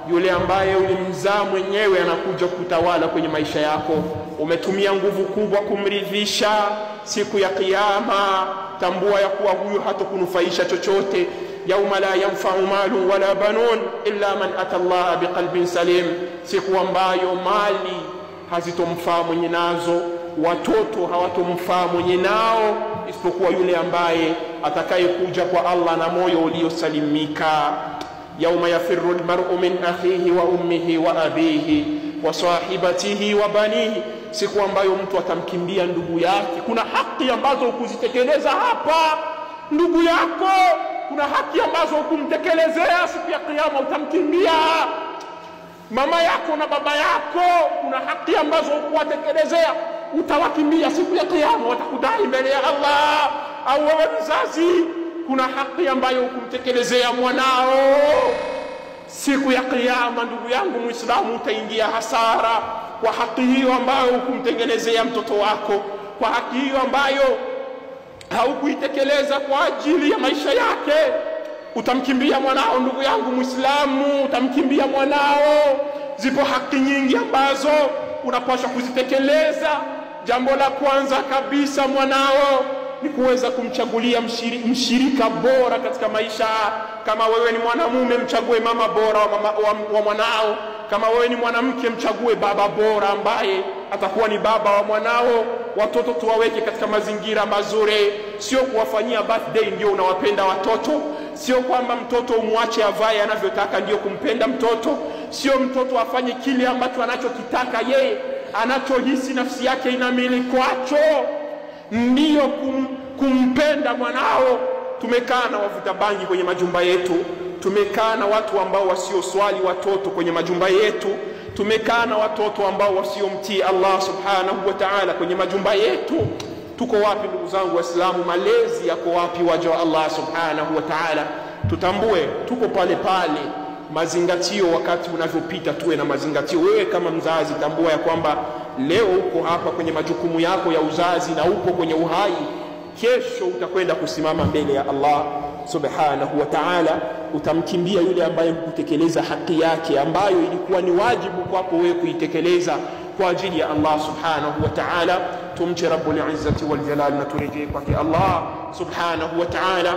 Yule ambaye ulimzaa mwenyewe anakuja kutawala kwenye maisha yako. Umetumia nguvu kubwa kumridhisha, siku ya kiyama tambua ya kuwa huyu hatakunufaisha chochote. Yauma la yanfa'u malun wala banun illa man ata Allah biqalbin salim, siku ambayo mali hazitomfaa mwenye nazo, watoto hawatomfaa mwenye nao, isipokuwa yule ambaye atakayekuja kwa Allah na moyo uliosalimika. Yauma yafirru almar'u min akhihi wa ummihi wa abihi wa sahibatihi wa banihi, siku ambayo mtu atamkimbia ndugu yake. Kuna haki ambazo ukuzitekeleza hapa ndugu yako, kuna haki ambazo ukumtekelezea, siku ya kiyama utamkimbia. Mama yako na baba yako, kuna haki ambazo ukuwatekelezea, utawakimbia siku ya kiyama, watakudai mbele ya Allah. Au wewe mzazi, kuna haki ambayo ukumtekelezea mwanao, siku ya kiyama ndugu yangu Muislamu utaingia hasara kwa haki hiyo ambayo ukumtengenezea mtoto wako, kwa haki hiyo ambayo haukuitekeleza kwa ajili ya maisha yake. Utamkimbia mwanao ndugu yangu Muislamu, utamkimbia mwanao. Zipo haki nyingi ambazo unapaswa kuzitekeleza. Jambo la kwanza kabisa mwanao ni kuweza kumchagulia mshirika bora katika maisha. Kama wewe ni mwanamume, mchague mama bora wa mwanao. Kama wewe ni mwanamke, mchague baba bora ambaye atakuwa ni baba wa mwanao. Watoto tuwaweke katika mazingira mazuri, sio kuwafanyia birthday ndio unawapenda watoto, sio kwamba mtoto umwache avae anavyotaka ndio kumpenda mtoto, sio mtoto afanye kile ambacho anachokitaka yeye, anachohisi nafsi yake inamiliki kwacho ndio kumpenda mwanao. Tumekaa na wavuta bangi kwenye majumba yetu, tumekaa na watu ambao wasioswali watoto kwenye majumba yetu, tumekaa na watoto ambao wasiomtii Allah subhanahu wa ta'ala kwenye majumba yetu. Tuko wapi ndugu zangu Waislamu? Malezi yako wapi waja wa Allah subhanahu wa ta'ala? Tutambue tuko pale pale. Mazingatio wakati unavyopita, tuwe na mazingatio. Wewe kama mzazi tambua ya kwamba leo uko hapa kwenye majukumu yako ya uzazi na uko kwenye uhai, kesho utakwenda kusimama mbele ya Allah subhanahu wa ta'ala. Utamkimbia yule ambaye hukutekeleza haki yake ambayo ilikuwa ni wajibu kwako wewe kuitekeleza kwa ajili ya Allah subhanahu wa ta'ala. Tumche Rabbul Izzati wal Jalal na turejee kwake Allah subhanahu wa ta'ala.